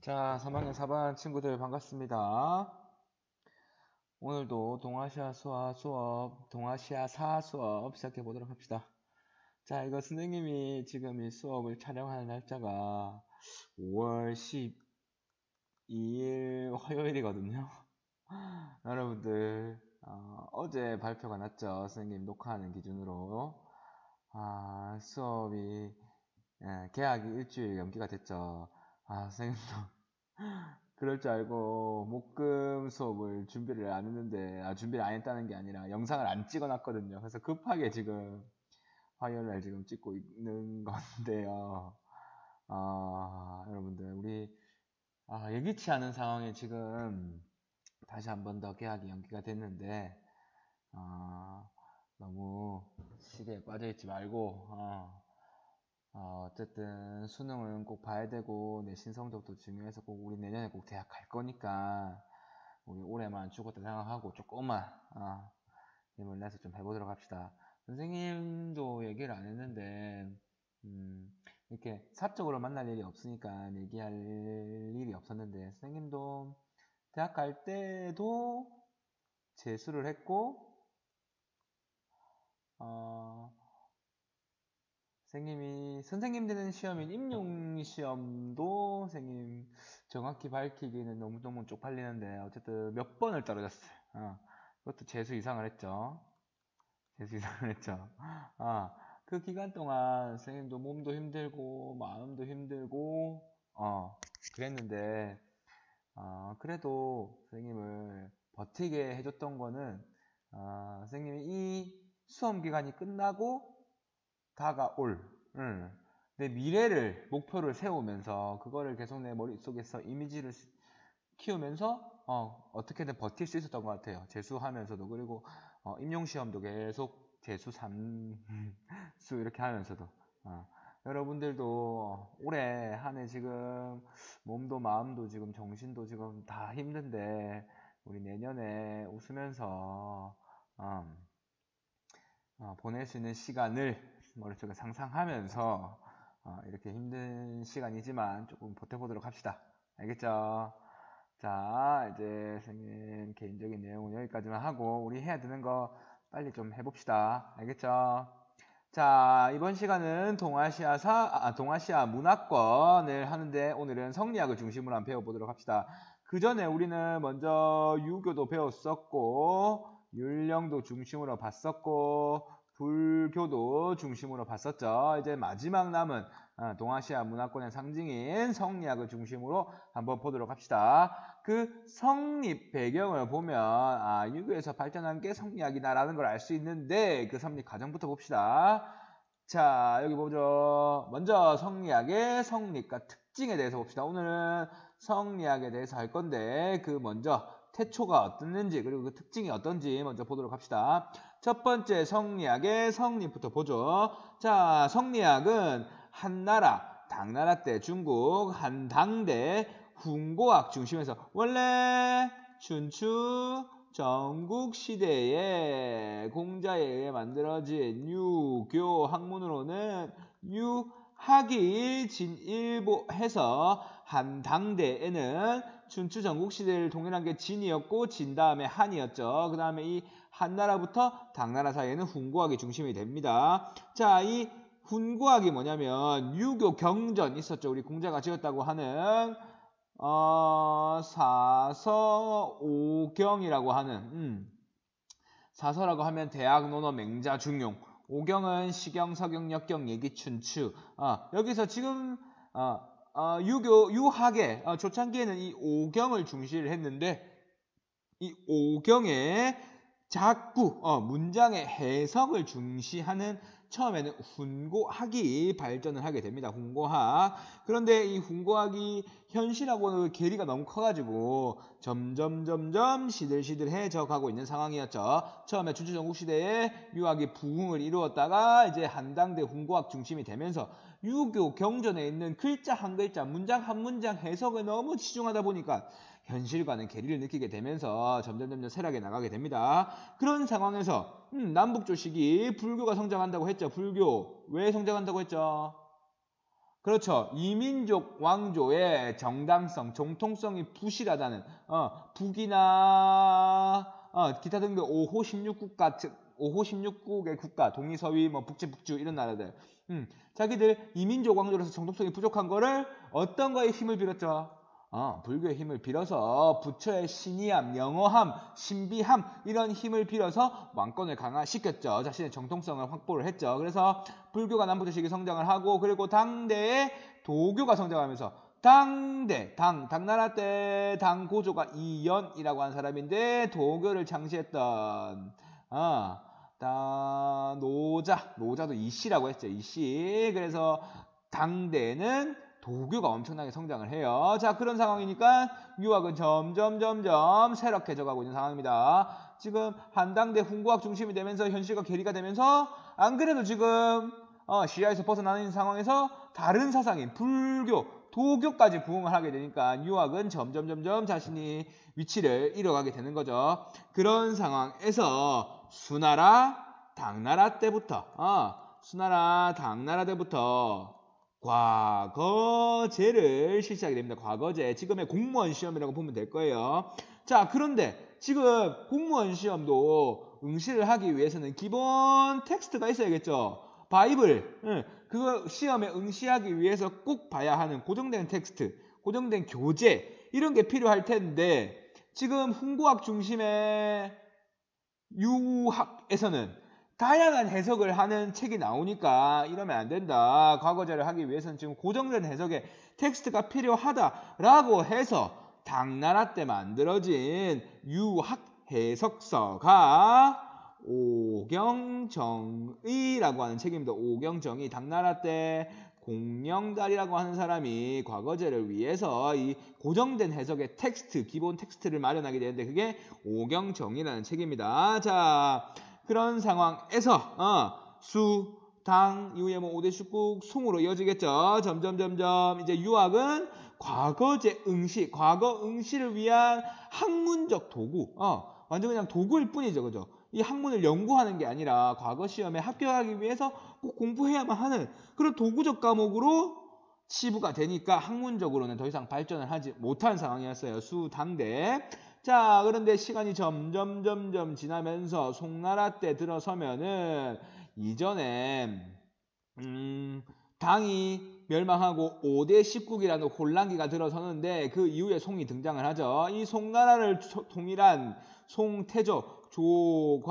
자, 3학년 4반 친구들 반갑습니다. 오늘도 동아시아 수업 시작해 보도록 합시다. 자, 이거 선생님이 지금 이 수업을 촬영하는 날짜가 5월 12일 화요일이거든요. 여러분들, 어제 발표가 났죠. 선생님 녹화하는 기준으로. 수업이, 개학이 일주일 연기가 됐죠. 선생님도 그럴 줄 알고 목금 수업을 준비를 안 했는데 준비를 안 했다는 게 아니라 영상을 안 찍어놨거든요. 그래서 급하게 지금 화요일 날 지금 찍고 있는 건데요. 여러분들 우리 예기치 않은 상황에 지금 다시 한 번 더 개학이 연기가 됐는데 너무 시기에 빠져있지 말고 어쨌든 수능은 꼭 봐야 되고 내신 성적도 중요해서 꼭 우리 내년에 꼭 대학 갈 거니까 우리 올해만 죽었다 생각하고 조금만 힘을 내서 좀 해보도록 합시다. 선생님도 얘기를 안 했는데 이렇게 사적으로 만날 일이 없으니까 얘기할 일이 없었는데 선생님도 대학 갈 때도 재수를 했고 선생님 되는 시험인 임용시험도 선생님 정확히 밝히기는 너무너무 쪽팔리는데 어쨌든 몇 번을 떨어졌어요. 그것도 재수 이상을 했죠. 재수 이상을 했죠. 그 기간 동안 선생님도 몸도 힘들고 마음도 힘들고 그랬는데 그래도 선생님을 버티게 해줬던 거는 선생님이 이 수험 기간이 끝나고 다가올 내 미래를 목표를 세우면서 그거를 계속 내 머릿속에서 이미지를 키우면서 어떻게든 버틸 수 있었던 것 같아요. 재수하면서도. 그리고 임용시험도 계속 재수 3수 이렇게 하면서도 여러분들도 올해 한 해 지금 몸도 마음도 지금 정신도 지금 다 힘든데 우리 내년에 웃으면서 보낼 수 있는 시간을 머릿속에 상상하면서 이렇게 힘든 시간이지만 조금 버텨보도록 합시다. 알겠죠? 자, 이제 선생님 개인적인 내용은 여기까지만 하고 우리 해야 되는 거 빨리 좀 해봅시다. 알겠죠? 자, 이번 시간은 동아시아 문화권을 하는데 오늘은 성리학을 중심으로 한번 배워보도록 합시다. 그 전에 우리는 먼저 유교도 배웠었고 율령도 중심으로 봤었고 불교도 중심으로 봤었죠. 이제 마지막 남은 동아시아 문화권의 상징인 성리학을 중심으로 한번 보도록 합시다. 그 성립 배경을 보면 유교에서 발전한 게 성리학이다라는 걸 알 수 있는데 그 성립 과정부터 봅시다. 자, 여기 보죠. 먼저 성리학의 성립과 특징에 대해서 봅시다. 오늘은 성리학에 대해서 할 건데 그 먼저 태초가 어떻는지 그리고 그 특징이 어떤지 먼저 보도록 합시다. 첫 번째 성리학의 성립부터 보죠. 자, 성리학은 한나라, 당나라 때 중국 한당대 훈고학 중심에서 원래 춘추 전국 시대에 공자에 의해 만들어진 유교 학문으로는 유학이 진일보해서 한당대에는 춘추 전국 시대를 통일한 게 진이었고 진 다음에 한이었죠. 그 다음에 이 한나라부터 당나라 사이에는 훈고학이 중심이 됩니다. 자, 이 훈고학이 뭐냐면 유교 경전 있었죠. 우리 공자가 지었다고 하는 사서오경이라고 하는 사서라고 하면 대학, 논어, 맹자, 중용. 오경은 시경, 서경, 역경, 예기, 춘추. 여기서 지금 유학의 초창기에는 이 오경을 중시를 했는데 이 오경의 작구, 문장의 해석을 중시하는 처음에는 훈고학이 발전을 하게 됩니다. 훈고학. 그런데 이 훈고학이 현실하고는 괴리가 너무 커가지고 점점 시들시들해져 가고 있는 상황이었죠. 처음에 춘추전국시대에 유학이 부흥을 이루었다가 이제 한당대 훈고학 중심이 되면서 유교 경전에 있는 글자 한 글자, 문장 한 문장 해석에 너무 치중하다 보니까 현실과는 괴리를 느끼게 되면서 점점 쇠락해 나가게 됩니다. 그런 상황에서 남북조식이 불교가 성장한다고 했죠. 불교 왜 성장한다고 했죠? 그렇죠. 이민족 왕조의 정당성, 정통성이 부실하다는 북이나 기타 등등 5호 16국의 국가, 동이, 서위, 뭐 북지, 북주 이런 나라들. 자기들 이민족 왕조로서 정통성이 부족한 거를 어떤 거에 힘을 빌었죠? 불교의 힘을 빌어서 부처의 신의함, 영어함, 신비함 이런 힘을 빌어서 왕권을 강화시켰죠. 자신의 정통성을 확보를 했죠. 그래서 불교가 남부주식이 성장을 하고 그리고 당대에 도교가 성장하면서 당나라 때 당고조가 이연이라고 하는 사람인데 도교를 창시했던 노자도 이씨라고 했죠. 이씨. 그래서 당대에는 도교가 엄청나게 성장을 해요. 자, 그런 상황이니까 유학은 점점 세력해져 가고 있는 상황입니다. 지금 한당대 훈구학 중심이 되면서 현실과 괴리가 되면서 안 그래도 지금 시야에서 벗어나는 상황에서 다른 사상인 불교, 도교까지 부흥을 하게 되니까 유학은 점점 자신이 위치를 잃어가게 되는 거죠. 그런 상황에서 수나라, 당나라 때부터 과거제를 실시하게 됩니다. 과거제. 지금의 공무원 시험이라고 보면 될 거예요. 자, 그런데 지금 공무원 시험도 응시를 하기 위해서는 기본 텍스트가 있어야겠죠. 바이블. 그거 시험에 응시하기 위해서 꼭 봐야 하는 고정된 텍스트, 고정된 교재 이런 게 필요할 텐데 지금 훈구학 중심의 유학에서는 다양한 해석을 하는 책이 나오니까 이러면 안 된다. 과거제를 하기 위해서는 지금 고정된 해석의 텍스트가 필요하다라고 해서 당나라 때 만들어진 유학 해석서가 오경정의라고 하는 책입니다. 오경정의. 당나라 때 공명달이라고 하는 사람이 과거제를 위해서 이 고정된 해석의 텍스트, 기본 텍스트를 마련하게 되는데 그게 오경정의라는 책입니다. 자, 그런 상황에서 수, 당 이후에 뭐 5대 축국, 숭으로 이어지겠죠. 점점 이제 유학은 과거제 응시, 과거 응시를 위한 학문적 도구, 완전 그냥 도구일 뿐이죠, 그죠? 이 학문을 연구하는 게 아니라 과거 시험에 합격하기 위해서 꼭 공부해야만 하는 그런 도구적 과목으로 치부가 되니까 학문적으로는 더 이상 발전을 하지 못한 상황이었어요. 수, 당대. 자, 그런데 시간이 점점 지나면서 송나라 때 들어서면은 이전에 당이 멸망하고 5대 10국이라는 혼란기가 들어서는데 그 이후에 송이 등장을 하죠. 이 송나라를 통일한 송태조,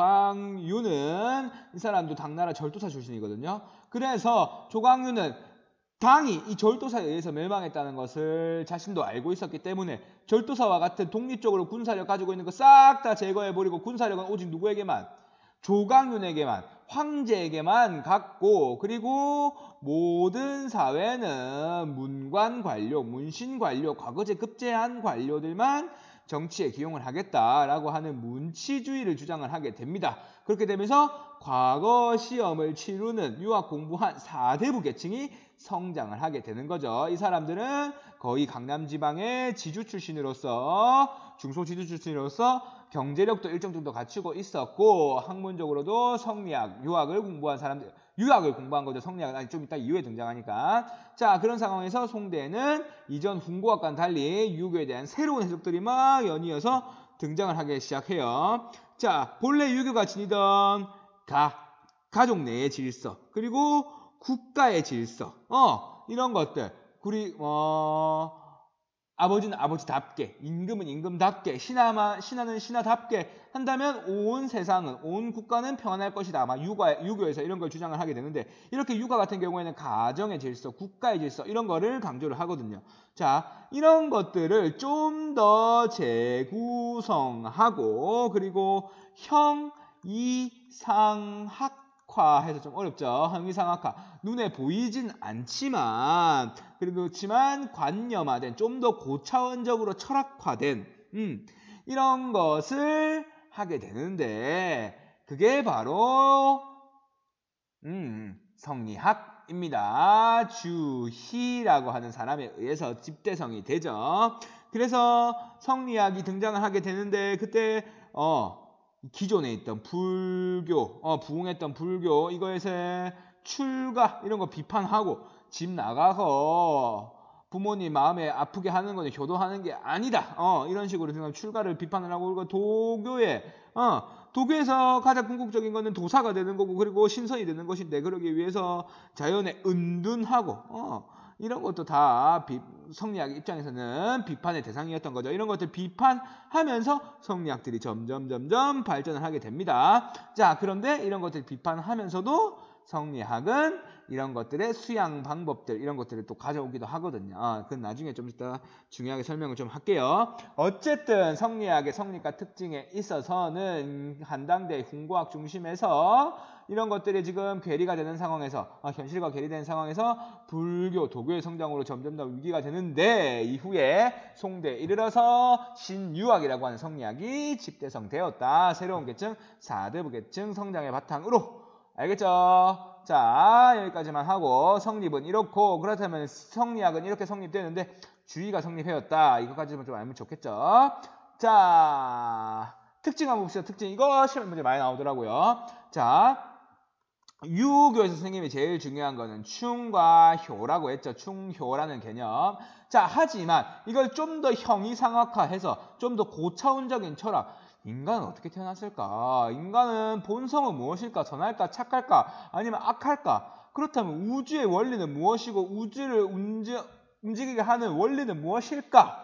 조광유는 이 사람도 당나라 절도사 출신이거든요. 그래서 조광유는 당이 이 절도사에 의해서 멸망했다는 것을 자신도 알고 있었기 때문에 절도사와 같은 독립적으로 군사력 가지고 있는 거 싹 다 제거해버리고 군사력은 오직 누구에게만? 조광윤에게만, 황제에게만 갖고 그리고 모든 사회는 문관 관료, 문신 관료, 과거제 급제한 관료들만 정치에 기용을 하겠다라고 하는 문치주의를 주장을 하게 됩니다. 그렇게 되면서 과거 시험을 치르는 유학 공부한 4대부 계층이 성장을 하게 되는 거죠. 이 사람들은 거의 강남 지방의 지주 출신으로서 중소지주 출신으로서 경제력도 일정 정도 갖추고 있었고 학문적으로도 성리학, 유학을 공부한 사람들, 유학을 공부한 거죠. 성리학은 좀 이따 이후에 등장하니까. 자, 그런 상황에서 송대에는 이전 훈구학과는 달리 유교에 대한 새로운 해석들이 막 연이어서 등장을 하기 시작해요. 자, 본래 유교가 지니던 가족 내의 질서, 그리고 국가의 질서, 이런 것들, 아버지는 아버지답게, 임금은 임금답게, 신하는 신하답게 한다면 온 세상은, 온 국가는 평안할 것이다. 아마 유교에서 이런 걸 주장을 하게 되는데, 이렇게 유가 같은 경우에는 가정의 질서, 국가의 질서, 이런 거를 강조를 하거든요. 자, 이런 것들을 좀 더 재구성하고, 그리고 형이상학화해서 좀 어렵죠. 형이상학화. 눈에 보이진 않지만, 그렇지만 관념화된, 좀 더 고차원적으로 철학화된, 이런 것을 하게 되는데, 그게 바로, 성리학입니다. 주희라고 하는 사람에 의해서 집대성이 되죠. 그래서 성리학이 등장을 하게 되는데, 그때, 기존에 있던 불교, 부흥했던 불교, 이거에서 출가 이런 거 비판하고 집 나가서 부모님 마음에 아프게 하는 거는 효도하는 게 아니다. 이런 식으로 생각하면 출가를 비판을 하고, 그리고 도교에서 가장 궁극적인 거는 도사가 되는 거고, 그리고 신선이 되는 것인데, 그러기 위해서 자연에 은둔하고, 이런 것도 다 성리학 입장에서는 비판의 대상이었던 거죠. 이런 것들 비판하면서 성리학들이 점점 발전을 하게 됩니다. 자, 그런데 이런 것들 비판하면서도 성리학은 이런 것들의 수양 방법들, 이런 것들을 또 가져오기도 하거든요. 그건 나중에 좀 이따 중요하게 설명을 좀 할게요. 어쨌든 성리학의 성리과 특징에 있어서는 한당대 훈구학 중심에서 이런 것들이 지금 괴리가 되는 상황에서, 현실과 괴리되는 상황에서 불교, 도교의 성장으로 점점 더 위기가 되는데, 이후에 송대에 이르러서 신유학이라고 하는 성리학이 집대성되었다. 새로운 계층, 사대부 계층 성장의 바탕으로. 알겠죠? 자, 여기까지만 하고, 성립은 이렇고, 그렇다면 성리학은 이렇게 성립되는데 주의가 성립되었다. 이것까지만 좀 알면 좋겠죠? 자, 특징 한번 봅시다. 특징. 이거 시험 문제 많이 나오더라고요. 자, 유교에서 선생님이 제일 중요한 거는 충과 효라고 했죠. 충효라는 개념. 자, 하지만 이걸 좀 더 형이상학화해서 좀 더 고차원적인 철학. 인간은 어떻게 태어났을까? 인간은 본성은 무엇일까? 선할까? 착할까? 아니면 악할까? 그렇다면 우주의 원리는 무엇이고 우주를 움직이게 하는 원리는 무엇일까?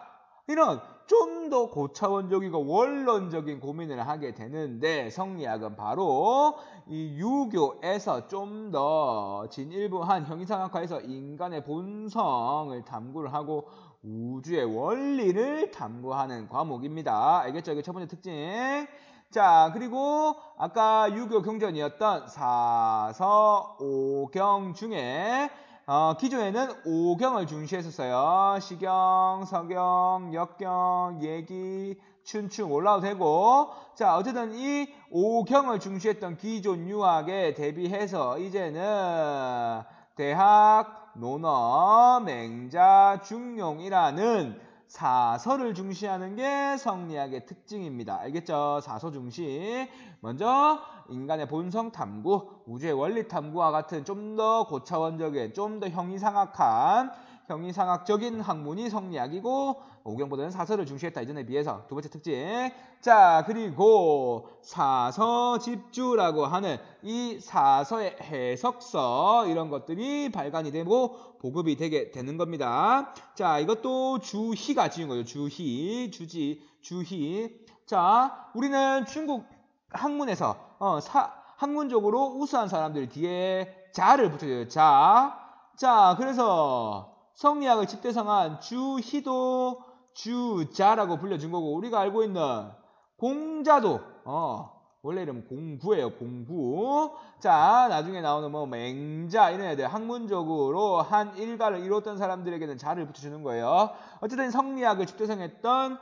이런 좀 더 고차원적이고 원론적인 고민을 하게 되는데, 성리학은 바로 이 유교에서 좀 더 진일보한 형이상학화해서 인간의 본성을 탐구를 하고 우주의 원리를 탐구하는 과목입니다. 알겠죠? 이게 첫 번째 특징. 자, 그리고 아까 유교 경전이었던 사서 오경 중에 기존에는 오경을 중시했었어요. 시경, 서경, 역경, 예기, 춘추 올라도 되고. 자, 어쨌든 이 오경을 중시했던 기존 유학에 대비해서 이제는 대학, 논어, 맹자, 중용이라는 사서를 중시하는 게 성리학의 특징입니다. 알겠죠? 사서 중시. 먼저 인간의 본성 탐구, 우주의 원리 탐구와 같은 좀 더 고차원적인, 좀 더 형이상학적인 학문이 성리학이고, 오경보다는 사서를 중시했다. 이전에 비해서. 두 번째 특징. 자, 그리고 사서집주라고 하는 이 사서의 해석서, 이런 것들이 발간이 되고 보급이 되게 되는 겁니다. 자, 이것도 주희가 지은 거죠. 주희. 자, 우리는 중국 학문에서 학문적으로 우수한 사람들 뒤에 자를 붙여줘요. 자, 그래서 성리학을 집대성한 주희도 주자라고 불려준 거고, 우리가 알고 있는 공자도 원래 이름 공부예요. 공부. 자, 나중에 나오는 뭐 맹자 이런 애들 학문적으로 한 일가를 이뤘던 사람들에게는 자를 붙여주는 거예요. 어쨌든 성리학을 집대성했던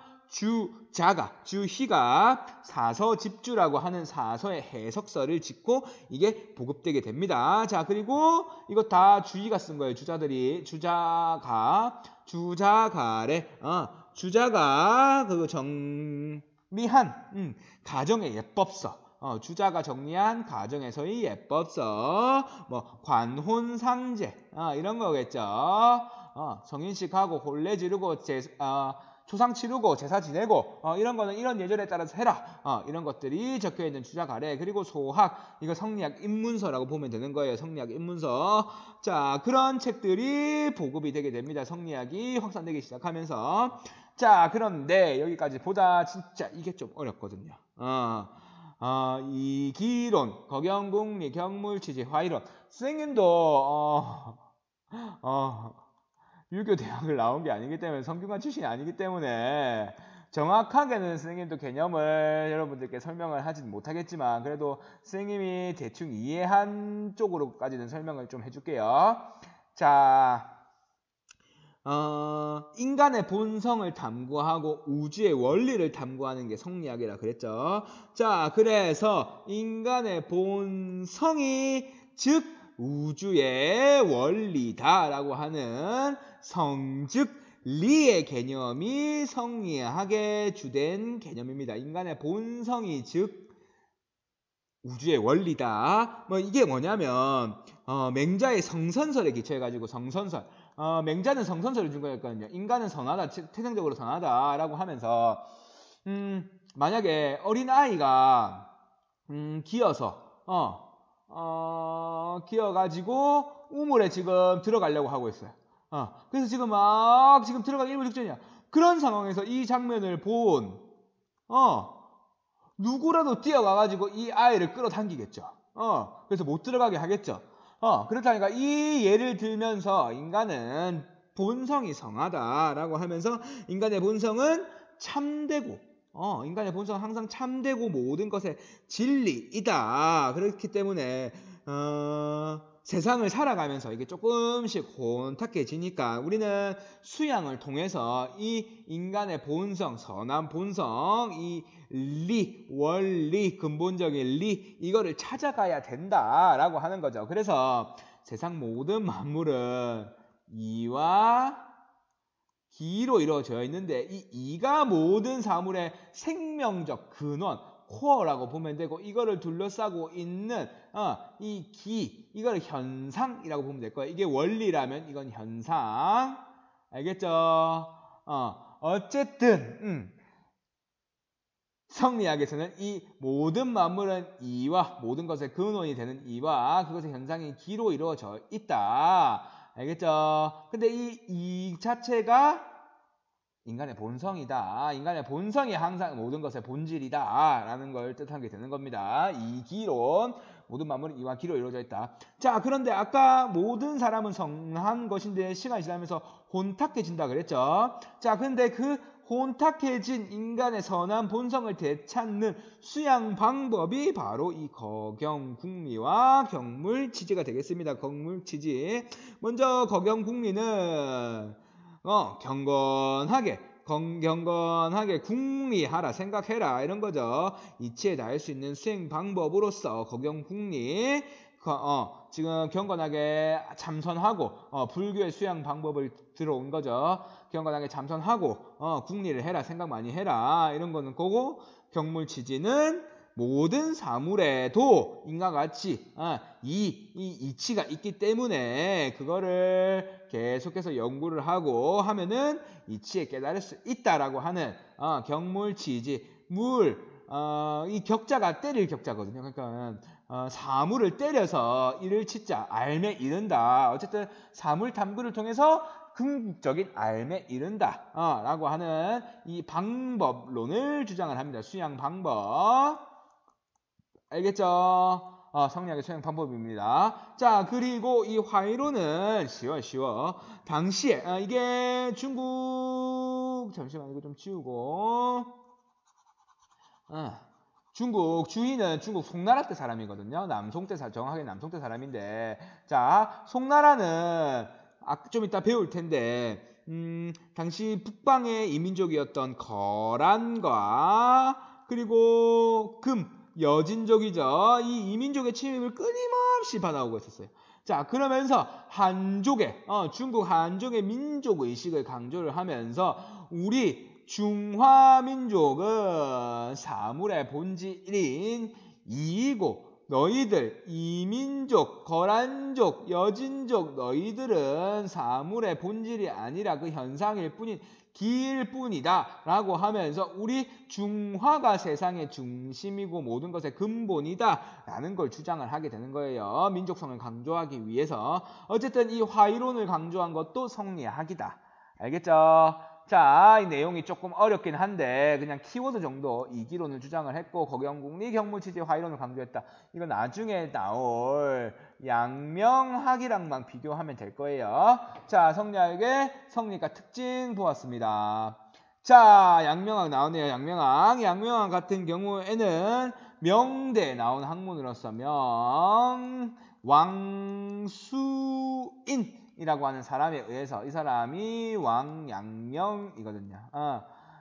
주희가 사서집주라고 하는 사서의 해석서를 짓고 이게 보급되게 됩니다. 자, 그리고 이거 다 주희가 쓴 거예요. 주자가 그 정리한 가정의 예법서. 주자가 정리한 가정에서의 예법서, 뭐 관혼상제 이런 거겠죠. 성인식하고 혼례 지르고 초상 치르고 제사 지내고 이런 거는 이런 예절에 따라서 해라. 이런 것들이 적혀있는 주자가래. 그리고 소학, 이거 성리학 입문서라고 보면 되는 거예요. 성리학 입문서. 자, 그런 책들이 보급이 되게 됩니다. 성리학이 확산되기 시작하면서. 자, 그런데 여기까지 보다 진짜 이게 좀 어렵거든요. 이기론, 거경궁리, 경물취지, 화이론. 선생님도 유교 대학을 나온 게 아니기 때문에, 성균관 출신이 아니기 때문에 정확하게는 선생님도 개념을 여러분들께 설명을 하진 못하겠지만, 그래도 선생님이 대충 이해한 쪽으로까지는 설명을 좀 해줄게요. 자, 인간의 본성을 탐구하고 우주의 원리를 탐구하는 게 성리학이라 그랬죠. 자, 그래서 인간의 본성이 즉 우주의 원리다라고 하는 성즉 리의 개념이 성리학의 주된 개념입니다. 인간의 본성이 즉 우주의 원리다. 뭐 이게 뭐냐면 맹자의 성선설에 기초해가지고 성선설, 맹자는 성선설을 준 거였거든요. 인간은 선하다, 태생적으로 선하다라고 하면서, 만약에 어린아이가, 기어서, 기어가지고 우물에 지금 들어가려고 하고 있어요. 그래서 지금 지금 들어가기 일부 직전이야. 그런 상황에서 이 장면을 본, 누구라도 뛰어가가지고 이 아이를 끌어당기겠죠. 그래서 못 들어가게 하겠죠. 그렇다니까 이 예를 들면서 인간은 본성이 성하다라고 하면서 인간의 본성은 참되고, 인간의 본성은 항상 참되고 모든 것의 진리이다. 그렇기 때문에, 세상을 살아가면서 이게 조금씩 혼탁해지니까 우리는 수양을 통해서 이 인간의 본성, 선한 본성, 이 원리, 근본적인 이거를 찾아가야 된다라고 하는 거죠. 그래서 세상 모든 만물은 이와 기로 이루어져 있는데 이 이가 모든 사물의 생명적 근원, 코어라고 보면 되고 이거를 둘러싸고 있는 이 기, 이걸 현상이라고 보면 될 거예요. 이게 원리라면 이건 현상. 알겠죠? 어쨌든 성리학에서는 이 모든 만물은 이와 모든 것의 근원이 되는 이와 그것의 현상이 기로 이루어져 있다. 알겠죠? 근데 이 자체가 인간의 본성이다. 인간의 본성이 항상 모든 것의 본질이다. 라는 걸 뜻하게 되는 겁니다. 이 기론, 모든 만물은 이와 기로 이루어져 있다. 자, 그런데 아까 모든 사람은 성한 것인데 시간이 지나면서 혼탁해진다 그랬죠. 자, 근데 그 혼탁해진 인간의 선한 본성을 되찾는 수양 방법이 바로 이 거경궁리와 경물치지가 되겠습니다. 거경물치지. 먼저 거경궁리는 경건하게 궁리하라, 생각해라 이런 거죠. 이치에 닿을 수 있는 수행 방법으로서 거경궁리, 지금 경건하게 참선하고 불교의 수양 방법을 들어온 거죠. 경건하게 참선하고 궁리를 해라, 생각 많이 해라 이런 거는 거고, 경물치지는 모든 사물에도 인간과 같이 이 이치가 있기 때문에 그거를 계속해서 연구를 하고 하면은 이치에 깨달을 수 있다라고 하는 경물치지. 이 격자가 때릴 격자거든요. 그러니까 사물을 때려서 이를 치자, 알매 이른다. 어쨌든 사물 탐구를 통해서 궁극적인 알매 이른다 라고 하는 이 방법론을 주장을 합니다. 수양 방법. 알겠죠? 성리학의 수행 방법입니다. 자, 그리고 이 화이로는 쉬워. 당시에 이게 중국, 잠시만 이거 좀 지우고, 중국 주인은 중국 송나라 때 사람이거든요. 정확하게 남송 때 사람인데, 자, 송나라는 좀 이따 배울 텐데, 당시 북방의 이민족이었던 거란과 그리고 여진족이죠. 이 이민족의 침입을 끊임없이 받아오고 있었어요. 자, 그러면서 중국 한족의 민족의식을 강조를 하면서 우리 중화민족은 사물의 본질인 이이고 너희들 이민족, 거란족, 여진족 너희들은 사물의 본질이 아니라 그 현상일 뿐인 기일 뿐이다 라고 하면서 우리 중화가 세상의 중심이고 모든 것의 근본이다 라는 걸 주장을 하게 되는 거예요. 민족성을 강조하기 위해서. 어쨌든 이 화이론을 강조한 것도 성리학이다. 알겠죠? 자, 이 내용이 조금 어렵긴 한데 그냥 키워드 정도 이기론을 주장을 했고 거경궁리, 경물치지, 화이론을 강조했다. 이건 나중에 나올 양명학이랑만 비교하면 될 거예요. 자, 성리학의 성리과 특징 보았습니다. 자, 양명학 나오네요. 양명학 같은 경우에는 명대에 나온 학문으로서 왕수인 이라고 하는 사람에 의해서 이 사람이 왕양명이거든요.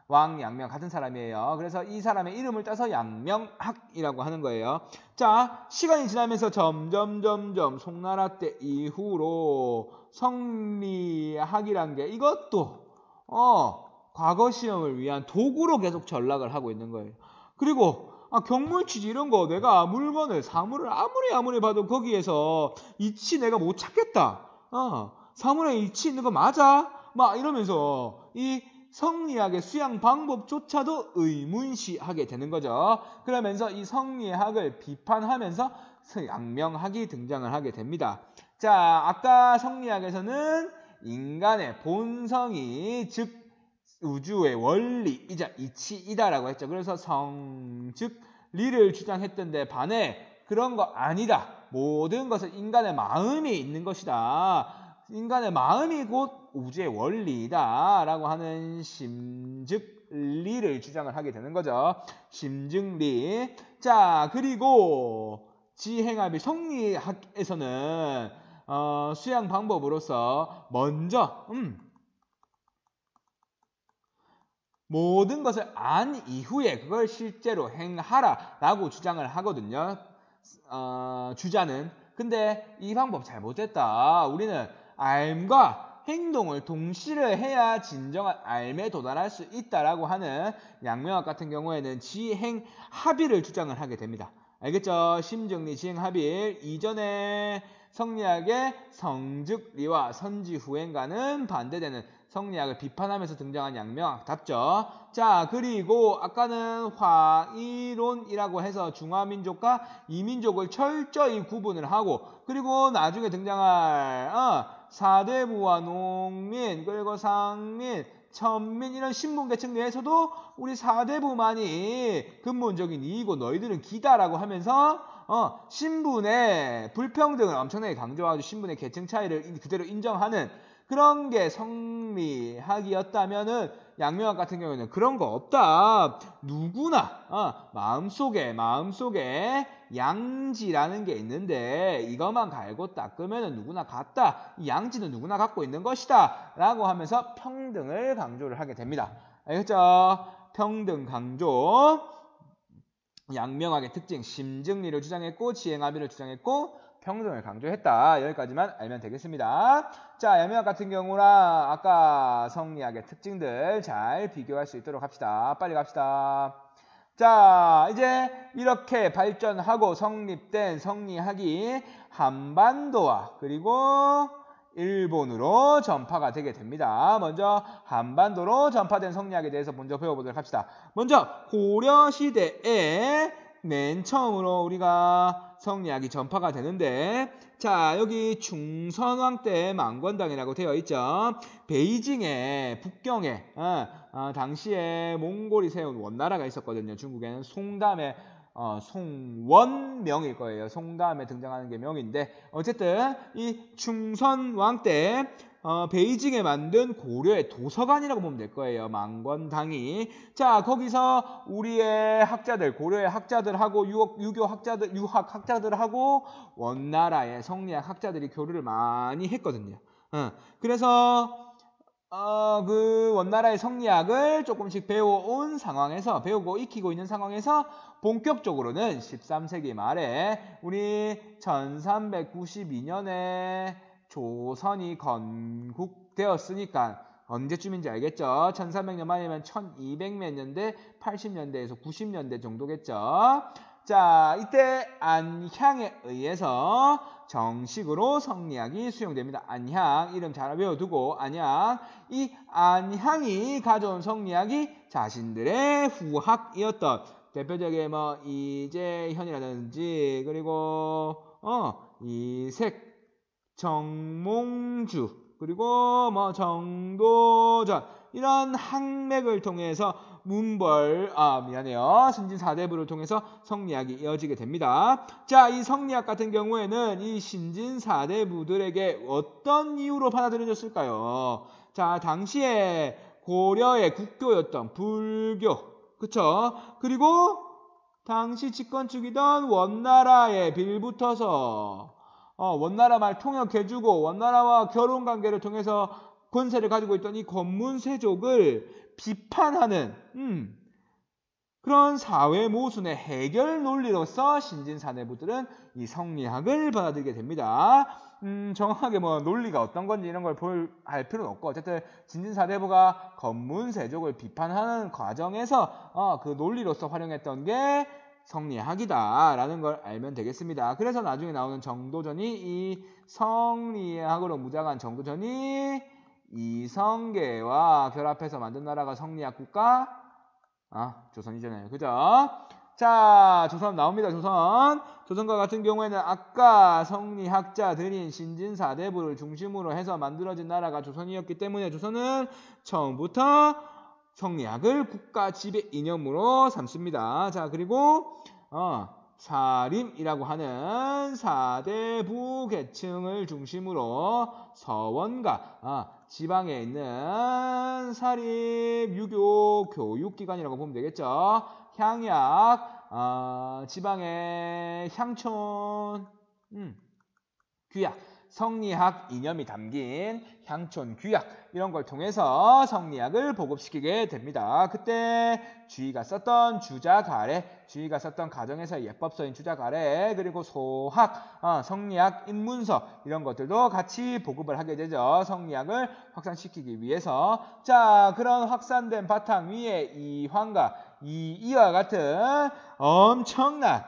왕양명 같은 사람이에요. 그래서 이 사람의 이름을 따서 양명학이라고 하는 거예요. 자, 시간이 지나면서 점점 송나라 때 이후로 성리학이란 게 이것도 과거 시험을 위한 도구로 계속 전락을 하고 있는 거예요. 그리고 경물치지 이런 거 내가 물건을 사물을 아무리 봐도 거기에서 이치 내가 못 찾겠다. 사물에 이치 있는 거 맞아? 막 이러면서 이 성리학의 수양 방법조차도 의문시하게 되는 거죠. 그러면서 이 성리학을 비판하면서 양명학이 등장을 하게 됩니다. 자, 아까 성리학에서는 인간의 본성이 즉 우주의 원리이자 이치이다라고 했죠. 그래서 성, 즉 리를 주장했던데 반해 그런 거 아니다. 모든 것은 인간의 마음이 있는 것이다. 인간의 마음이 곧 우주의 원리이다 라고 하는 심즉리를 주장을 하게 되는 거죠. 심즉리. 자, 그리고 지행합의 성리학에서는 수양 방법으로서 먼저 모든 것을 안 이후에 그걸 실제로 행하라 라고 주장을 하거든요. 주자는. 근데 이 방법 잘못됐다. 우리는 알과 행동을 동시에 해야 진정한 알에 도달할 수 있다라고 하는 양명학 같은 경우에는 지행합의를 주장을 하게 됩니다. 알겠죠? 심정리 지행합의. 이전에 성리학의 성즉리와 선지후행과는 반대되는 성리학을 비판하면서 등장한 양명학답죠. 자, 그리고 아까는 화이론이라고 해서 중화민족과 이민족을 철저히 구분을 하고, 그리고 나중에 등장할 사대부와 농민, 그리고 상민, 천민 이런 신분계층 내에서도 우리 사대부만이 근본적인 이이고 너희들은 기다라고 하면서 신분의 불평등을 엄청나게 강조하고 신분의 계층 차이를 그대로 인정하는 그런 게 성리학이었다면은 양명학 같은 경우에는 그런 거 없다. 누구나 마음속에 양지라는 게 있는데 이것만 갈고 닦으면 누구나 같다. 이 양지는 누구나 갖고 있는 것이다. 라고 하면서 평등을 강조를 하게 됩니다. 알겠죠? 평등 강조. 양명학의 특징, 심증리를 주장했고 지행합의를 주장했고 평등을 강조했다. 여기까지만 알면 되겠습니다. 자, 양명학 같은 경우랑 아까 성리학의 특징들 잘 비교할 수 있도록 합시다. 빨리 갑시다. 자, 이제 이렇게 발전하고 성립된 성리학이 한반도와 그리고 일본으로 전파가 되게 됩니다. 먼저 한반도로 전파된 성리학에 대해서 먼저 배워보도록 합시다. 먼저 고려시대에 맨 처음으로 우리가 성리학이 전파가 되는데, 자, 여기 충선왕 때 망권당이라고 되어 있죠. 베이징에 북경에 당시에 몽골이 세운 원나라가 있었거든요. 중국에는 송담의 송원명일 거예요. 송담에 등장하는 게 명인데, 어쨌든 이 충선왕 때 베이징에 만든 고려의 도서관이라고 보면 될 거예요. 망권당이. 자, 거기서 우리의 학자들, 고려의 학자들하고 유학 학자들하고 원나라의 성리학 학자들이 교류를 많이 했거든요. 그래서 그 원나라의 성리학을 조금씩 배워온 상황에서, 배우고 익히고 있는 상황에서 본격적으로는 13세기 말에 우리 1392년에 조선이 건국되었으니까 언제쯤인지 알겠죠? 1300년 만이면 1200몇 년대, 80년대에서 90년대 정도겠죠? 자, 이때 안향에 의해서 정식으로 성리학이 수용됩니다. 안향, 이름 잘 외워두고 안향. 이 안향이 가져온 성리학이 자신들의 후학이었던 대표적인 이재현이라든지 그리고 이색, 정몽주, 그리고 정도전 이런 학맥을 통해서 신진사대부를 통해서 성리학이 이어지게 됩니다. 자, 이 성리학 같은 경우에는 이 신진사대부들에게 어떤 이유로 받아들여졌을까요? 자, 당시에 고려의 국교였던 불교, 그쵸? 그리고 당시 집권축이던 원나라에 빌붙어서 원나라 말 통역해주고 원나라와 결혼관계를 통해서 권세를 가지고 있던 이 권문세족을 비판하는 그런 사회 모순의 해결 논리로서 신진사대부들은 이 성리학을 받아들이게 됩니다. 정확하게 논리가 어떤 건지 이런 걸 알 필요는 없고, 어쨌든 신진사대부가 권문세족을 비판하는 과정에서 그 논리로서 활용했던 게 성리학이다라는 걸 알면 되겠습니다. 그래서 나중에 나오는 정도전이 이 성리학으로 무장한 정도전이 이성계와 결합해서 만든 나라가 성리학 국가 조선이잖아요. 그죠? 자, 조선 나옵니다. 조선과 같은 경우에는 아까 성리학자들인 신진사대부를 중심으로 해서 만들어진 나라가 조선이었기 때문에 조선은 처음부터 성리학을 국가 지배 이념으로 삼습니다. 자, 그리고 사림이라고 하는 사대부 계층을 중심으로 서원과 지방에 있는 사립 유교 교육기관이라고 보면 되겠죠. 향약, 지방의 향촌, 규약, 성리학 이념이 담긴 향촌 규약 이런 걸 통해서 성리학을 보급시키게 됩니다. 그때 주의가 썼던 주자가래, 주의가 썼던 가정에서 예법서인 주자가래, 그리고 소학, 성리학 입문서 이런 것들도 같이 보급을 하게 되죠. 성리학을 확산시키기 위해서. 자, 그런 확산된 바탕 위에 이황과 이와 같은 엄청난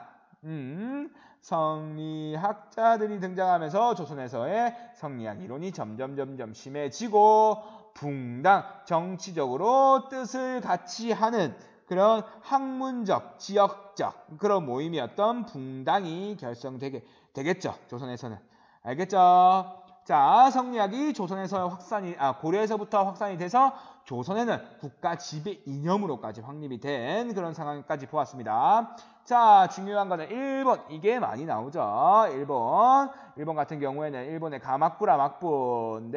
성리학자들이 등장하면서 조선에서의 성리학 이론이 점점 심해지고 붕당, 정치적으로 뜻을 같이 하는 그런 학문적, 지역적 그런 모임이었던 붕당이 결성되게 되겠죠. 조선에서는. 알겠죠? 자, 성리학이 조선에서 고려에서부터 확산이 돼서 조선에는 국가 지배 이념으로까지 확립이 된 그런 상황까지 보았습니다. 자, 중요한 거는 일본. 이게 많이 나오죠. 일본 같은 경우에는 일본의 가마쿠라 막부인데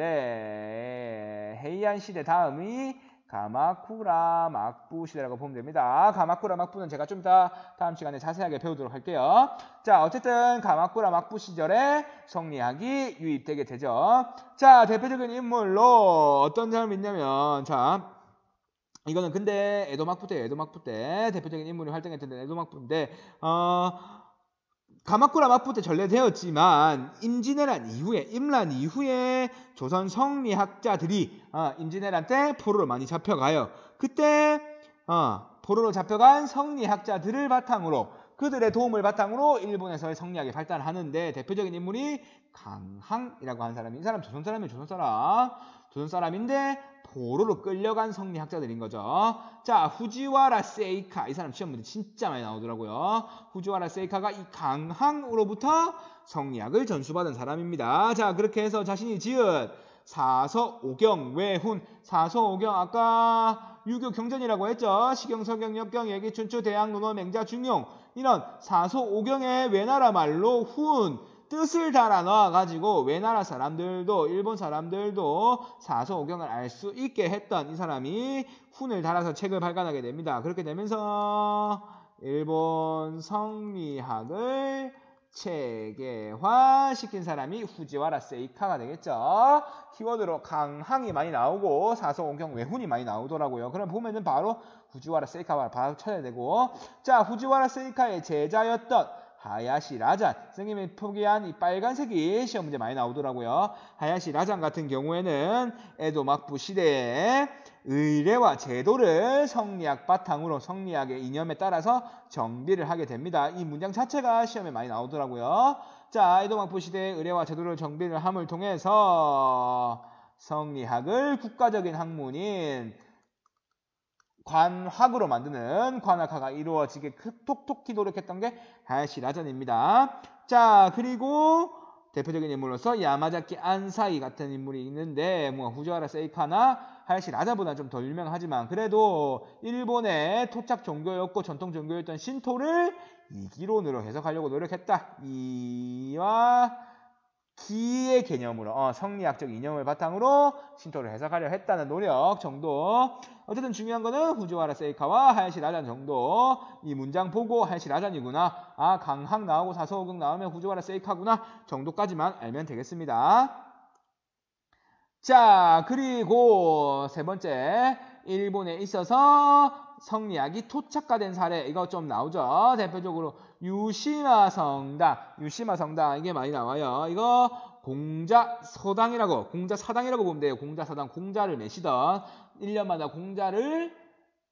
헤이안 시대 다음이 가마쿠라 막부 시대라고 보면 됩니다. 가마쿠라 막부는 제가 좀 이따 다음 시간에 자세하게 배우도록 할게요. 자, 어쨌든 가마쿠라 막부 시절에 성리학이 유입되게 되죠. 자, 대표적인 인물로 어떤 사람이 있냐면, 자, 이거는 근데 에도 막부 때 대표적인 인물이 활동했던 에도 막부인데, 가마쿠라 막부 때 전래되었지만 임진왜란 이후에 조선 성리학자들이 임진왜란 때 포로로 많이 잡혀가요. 그때 포로로 잡혀간 성리학자들을 바탕으로 그들의 도움을 바탕으로 일본에서의 성리학이 발달하는데 대표적인 인물이 강항이라고 하는 사람이 이 사람 조선 사람인데 포로로 끌려간 성리학자들인 거죠. 자, 후지와라 세이카 이 사람 시험 문제 진짜 많이 나오더라고요. 후지와라 세이카가 이 강항으로부터 성리학을 전수받은 사람입니다. 자, 그렇게 해서 자신이 지은 사서오경 외훈 사서오경 아까 유교 경전이라고 했죠. 시경, 서경, 역경, 예기, 춘추, 대학, 논어, 맹자, 중용 이런 사서오경의 외나라 말로 훈 뜻을 달아 넣어가지고 외나라 사람들도 일본 사람들도 사서오경을 알 수 있게 했던 이 사람이 훈을 달아서 책을 발간하게 됩니다. 그렇게 되면서 일본 성리학을 체계화시킨 사람이 후지와라 세이카가 되겠죠. 키워드로 강항이 많이 나오고 사서오경 외훈이 많이 나오더라고요. 그럼 보면은 바로 후지와라 세이카가 바로 쳐야 되고, 자, 후지와라 세이카의 제자였던 하야시 라잔, 선생님이 표기한 이 빨간색이 시험 문제 많이 나오더라고요. 하야시 라잔 같은 경우에는 에도 막부 시대에 의례와 제도를 성리학 바탕으로 성리학의 이념에 따라서 정비를 하게 됩니다. 이 문장 자체가 시험에 많이 나오더라고요. 자, 에도 막부 시대의 의례와 제도를 정비를 함을 통해서 성리학을 국가적인 학문인 관학으로 만드는 관학화가 이루어지게 톡톡히 노력했던 게 하야시 라잔입니다. 자, 그리고 대표적인 인물로서 야마자키 안사이 같은 인물이 있는데 후지와라 세이카나 하야시 라잔보다 좀 더 유명하지만 그래도 일본의 토착 종교였고 전통 종교였던 신토를 이기론으로 해석하려고 노력했다. 이와 기의 개념으로 성리학적 이념을 바탕으로 신토를 해석하려 했다는 노력 정도. 어쨌든 중요한 거는 후지와라 세이카와 하야시 라잔 정도. 이 문장 보고 하야시 라잔이구나, 강항 나오고 사서오경 나오면 후지와라 세이카구나 정도까지만 알면 되겠습니다. 자, 그리고 세 번째, 일본에 있어서 성리학이 토착화된 사례, 이거 좀 나오죠. 대표적으로 유시마 성당 이게 많이 나와요. 이거 공자사당이라고 보면 돼요. 공자사당, 공자를 매시던 1년마다 공자를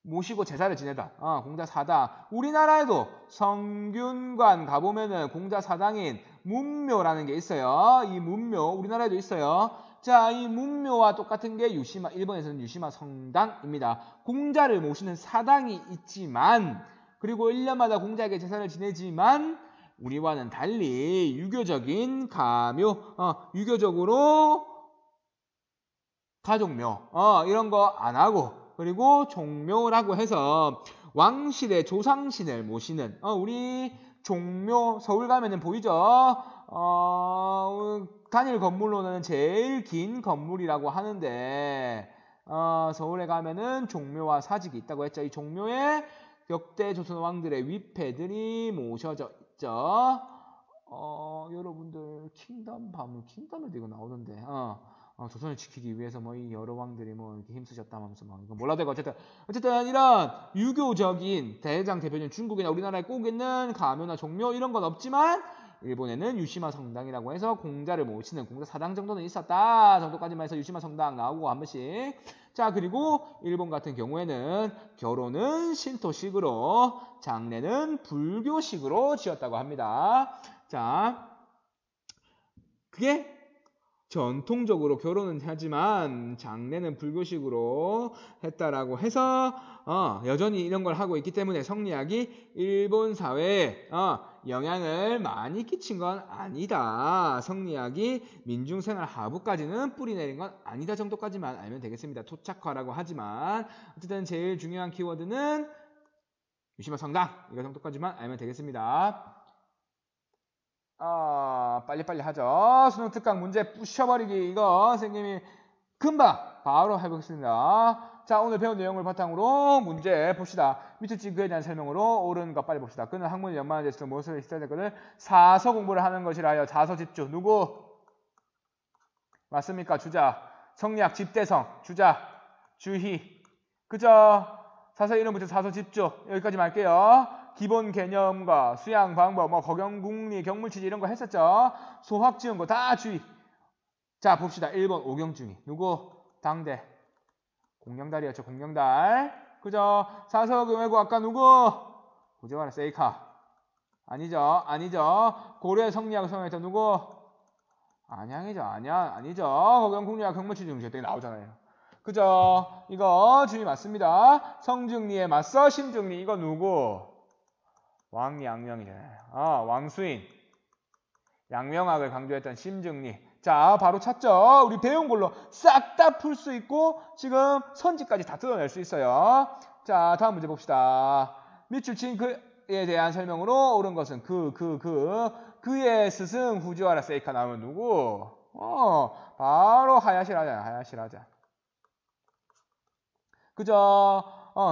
모시고 제사를 지내다. 공자 사당. 우리나라에도 성균관 가보면은 공자 사당인 문묘라는 게 있어요. 이 문묘 우리나라에도 있어요. 자, 이 문묘와 똑같은 게 유시마, 일본에서는 유시마 성당입니다. 공자를 모시는 사당이 있지만, 그리고 1년마다 공자에게 제사를 지내지만 우리와는 달리 유교적인 가묘, 유교적으로 가족묘, 이런 거 안 하고, 그리고 종묘라고 해서 왕실의 조상신을 모시는, 우리 종묘 서울 가면은 보이죠? 단일 건물로는 제일 긴 건물이라고 하는데, 서울에 가면은 종묘와 사직이 있다고 했죠. 이 종묘에 역대 조선 왕들의 위패들이 모셔져 있죠. 여러분들 킹덤 밤을 킹덤에도 이거 나오던데. 조선을 지키기 위해서 뭐 이 여러 왕들이 뭐 이렇게 힘쓰셨다면서 뭐 이거 몰라도 되고 어쨌든 이런 유교적인 대표적인 중국이나 우리나라에 꼭 있는 가묘나 종묘 이런 건 없지만 일본에는 유시마 성당이라고 해서 공자를 모시는 공자 사당 정도는 있었다 정도까지만 해서 유시마 성당 나오고 한 번씩. 자, 그리고 일본 같은 경우에는 결혼은 신토식으로 장례는 불교식으로 지었다고 합니다. 자, 그게 전통적으로 결혼은 하지만 장례는 불교식으로 했다라고 해서 여전히 이런 걸 하고 있기 때문에 성리학이 일본 사회에 영향을 많이 끼친 건 아니다. 성리학이 민중생활 하부까지는 뿌리 내린 건 아니다 정도까지만 알면 되겠습니다. 토착화라고 하지만 어쨌든 제일 중요한 키워드는 유시마 성당 이거 정도까지만 알면 되겠습니다. 빨리빨리 하죠. 수능 특강 문제 부셔버리기 이거 선생님이 금방 바로 해보겠습니다. 자, 오늘 배운 내용을 바탕으로 문제 봅시다. 밑에 찍은 그에 대한 설명으로 옳은 것 빨리 봅시다. 그는 학문이 연마한 데서 무엇을 있어야 되거든? 사서 공부를 하는 것이라요. 자서 집주. 누구? 맞습니까? 주자. 성리학 집대성. 주자. 주희. 그죠? 사서 이름 붙여 사서 집주. 여기까지 말게요. 기본 개념과 수양 방법, 뭐 거경국리, 경물치지 이런 거 했었죠. 소학 지은 거 다 주의. 자, 봅시다. 1번 오경중이. 누구? 당대. 공명달이었죠. 공명달. 그죠? 사서그 외고 아까 누구? 구제와라 세이카. 아니죠. 아니죠. 고려의 성리학 성형했던 누구? 안양이죠. 안양. 아니죠. 거경국리와 경물치지 등식 나오잖아요. 그죠? 이거 주의 맞습니다. 성중리에 맞서 심중리. 이거 누구? 왕양명이잖아요. 왕수인. 양명학을 강조했던 심중리. 자, 바로 찾죠. 우리 배운 걸로 싹 다 풀 수 있고 지금 선지까지 다 뜯어낼 수 있어요. 자, 다음 문제 봅시다. 밑줄 친 그에 대한 설명으로 옳은 것은 그의 스승 후지와라 세이카 나오면 누구? 바로 하야시라자. 하야시라자. 그죠?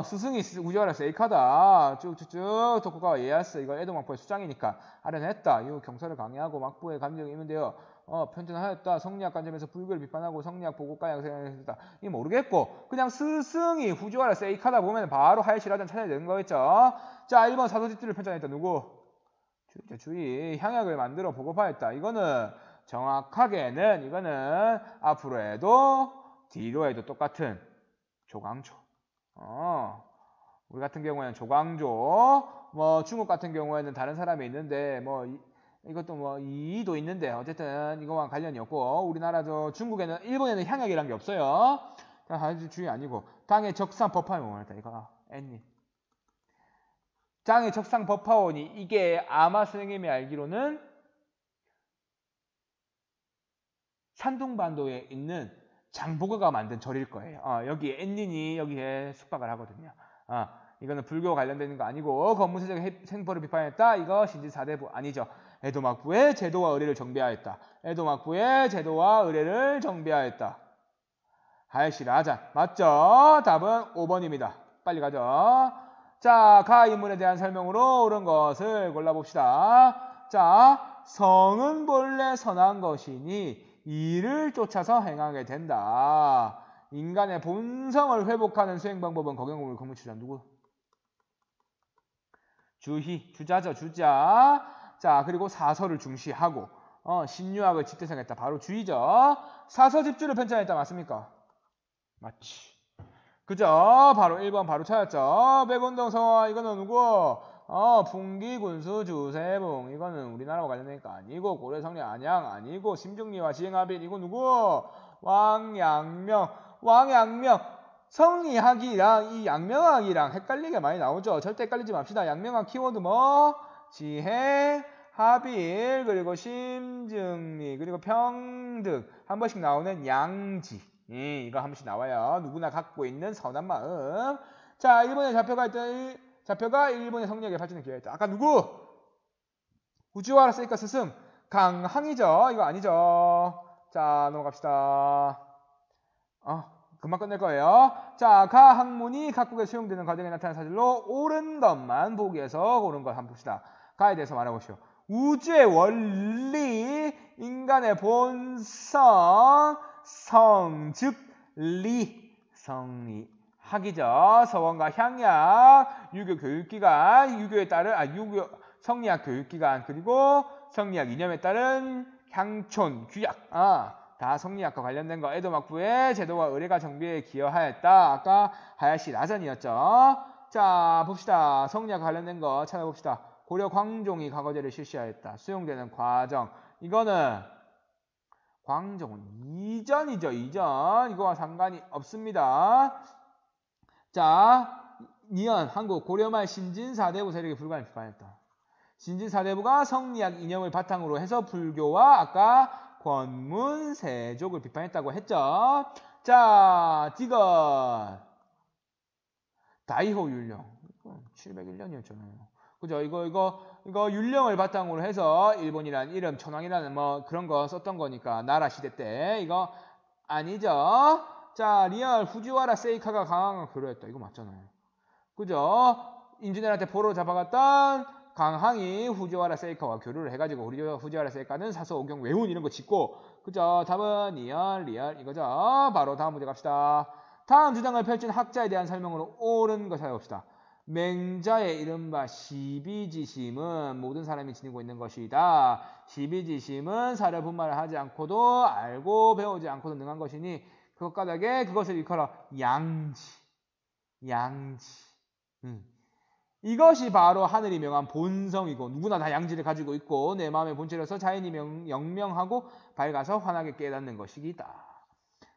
스승이 우지와라 세이카다. 쭉쭉쭉 도쿠가와 이에야스. 이거 에도 막부의 수장이니까 아련했다. 이후 경서를 강의하고 막부의 감정이 있는데요. 편견하였다. 성리학 관점에서 불교를 비판하고 성리학 보고가 양생했다. 이 모르겠고 그냥 스승이 후지와라 세이카다 보면 바로 하야시라자 찾아야 되는 거겠죠. 자, 1번 사도집주를 편찬했다. 누구? 주의. 향약을 만들어 보고파했다. 이거는 정확하게는 이거는 앞으로 해도 뒤로 해도 똑같은 조광조. 우리 같은 경우에는 조광조, 뭐 중국 같은 경우에는 다른 사람이 있는데 뭐 이것도 뭐 이도 있는데 어쨌든 이거와 관련이 없고 우리나라도 중국에는 일본에는 향약이란 게 없어요. 아주 주의 아니고 당의 적상 법화원이 뭐였다 이거 앤님. 당의 적상 법화원이 이게 아마 선생님이 알기로는 산둥반도에 있는 장보고가 만든 절일 거예요. 여기 앤닌이 여기에 숙박을 하거든요. 이거는 불교 관련되는 거 아니고 건무세적 생포를 비판했다. 이거 신지사대부 아니죠. 에도막부의 제도와 의례를 정비하였다. 에도막부의 제도와 의례를 정비하였다. 하야시라자 맞죠? 답은 5번입니다. 빨리 가죠. 자, 가 인물에 대한 설명으로 옳은 것을 골라봅시다. 자, 성은 본래 선한 것이니 이를 쫓아서 행하게 된다. 인간의 본성을 회복하는 수행 방법은 거경국리 건물치자 누구? 주희, 주자죠, 주자. 자, 그리고 사서를 중시하고 신유학을 집대성했다. 바로 주의죠. 사서 집주를 편찬했다. 맞습니까? 맞지. 그죠? 바로 1번 바로 찾았죠? 백운동 성화 이거는 누구? 풍기군수 주세붕 이거는 우리나라와 관련되니까 아니고 고려성리 안양 아니고 심중리와 시행합일 이거 누구? 왕양명 성리학이랑 이 양명학이랑 헷갈리게 많이 나오죠. 절대 헷갈리지 맙시다. 양명학 키워드 뭐? 지행 합일 그리고 심증리 그리고 평등 한 번씩 나오는 양지 이거 한 번씩 나와요. 누구나 갖고 있는 선한 마음. 자, 일본의 좌표가 일본의 성리학의 발전에 기여했다. 아까 누구? 후지와라 세이카 스승 강항이죠. 이거 아니죠. 자, 넘어갑시다. 금방 끝낼 거예요. 자, 가 학문이 각국에 수용되는 과정에 나타난 사실로 옳은 것만 보기 위해서 옳은 것 한번 봅시다. 가에 대해서 말해보시오. 우주의 원리, 인간의 본성, 성, 즉, 성리, 학이죠. 서원과 향약, 유교 교육기관, 성리학 교육기관, 그리고 성리학 이념에 따른 향촌, 규약, 다 성리학과 관련된 거. 에도막부의 제도와 의례가 정비에 기여하였다. 아까 하야시 라전이었죠. 자, 봅시다. 성리학 관련된 거 찾아봅시다. 고려 광종이 과거제를 실시하였다. 수용되는 과정. 이거는 광종은 이전이죠. 이전. 이거와 상관이 없습니다. 자, 니은 한국 고려말 신진사대부 세력의 불관을 비판했다. 신진사대부가 성리학 이념을 바탕으로 해서 불교와 아까 권문세족을 비판했다고 했죠. 자, 디귿 다이호 율령 701년이었잖아요. 그죠? 이거 율령을 바탕으로 해서 일본이란 이름, 천황이라는 뭐 그런 거 썼던 거니까 나라 시대 때 이거 아니죠? 자, 리얼 후지와라 세이카가 강항을 교류했다. 이거 맞잖아요. 그죠? 임진왜란한테 포로로 잡아갔던 강항이 후지와라 세이카와 교류를 해가지고 후지와라 세이카는 사서 오경 외운 이런 거 짓고 그죠? 답은 리얼 이거죠? 바로 다음 문제 갑시다. 다음 주장을 펼친 학자에 대한 설명으로 옳은 거 찾아봅시다. 맹자의 이른바 시비지심은 모든 사람이 지니고 있는 것이다. 시비지심은 사려 분말을 하지 않고도 알고 배우지 않고도 능한 것이니 그것 까닭에 그것을 일컬어 양지. 이것이 바로 하늘이 명한 본성이고 누구나 다 양지를 가지고 있고 내 마음의 본체로서 자연이 영명하고 밝아서 환하게 깨닫는 것이기다.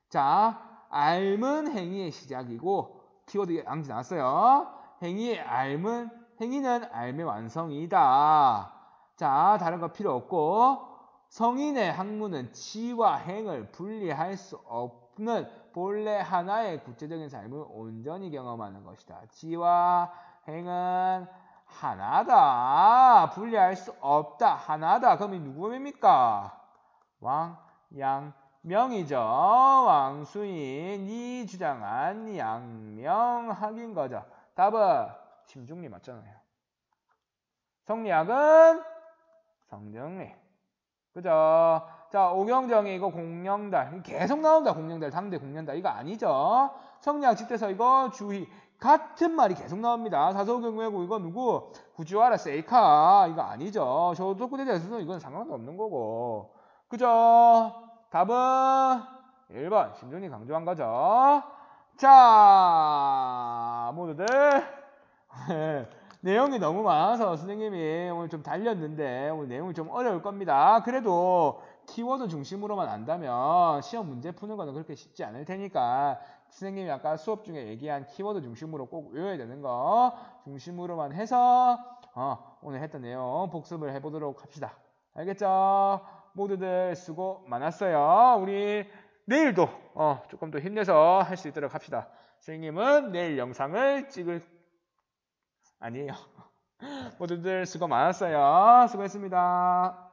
자, 알은 행위의 시작이고 키워드 양지 나왔어요. 행위는 알의 완성이다. 자, 다른 거 필요 없고 성인의 학문은 지와 행을 분리할 수 없는 본래 하나의 구체적인 삶을 온전히 경험하는 것이다. 지와 행은 하나다. 분리할 수 없다. 하나다. 그럼 이 누구입니까? 왕양명이죠. 왕수인이 주장한 양명학인 거죠. 답은 심중리 맞잖아요. 성리학은 성정리. 그죠? 자, 오경정이 이거 공명달. 계속 나온다. 공명달, 당대 공명달. 이거 아니죠? 성리학 집대서 이거 주의. 같은 말이 계속 나옵니다. 사서경외고 이거 누구? 후지와라 세이카. 이거 아니죠. 저도쿠대 대해서는 이건 상관도 없는 거고. 그죠? 답은 1번. 심중리 강조한 거죠. 자, 모두들. 내용이 너무 많아서 선생님이 오늘 좀 달렸는데 오늘 내용이 좀 어려울 겁니다. 그래도 키워드 중심으로만 안다면 시험 문제 푸는 거는 그렇게 쉽지 않을 테니까 선생님이 아까 수업 중에 얘기한 키워드 중심으로 꼭 외워야 되는 거 중심으로만 해서 오늘 했던 내용 복습을 해보도록 합시다. 알겠죠? 모두들 수고 많았어요. 우리 내일도 조금 더 힘내서 할 수 있도록 합시다. 선생님은 내일 영상을 아니에요. 모두들 수고 많았어요. 수고했습니다.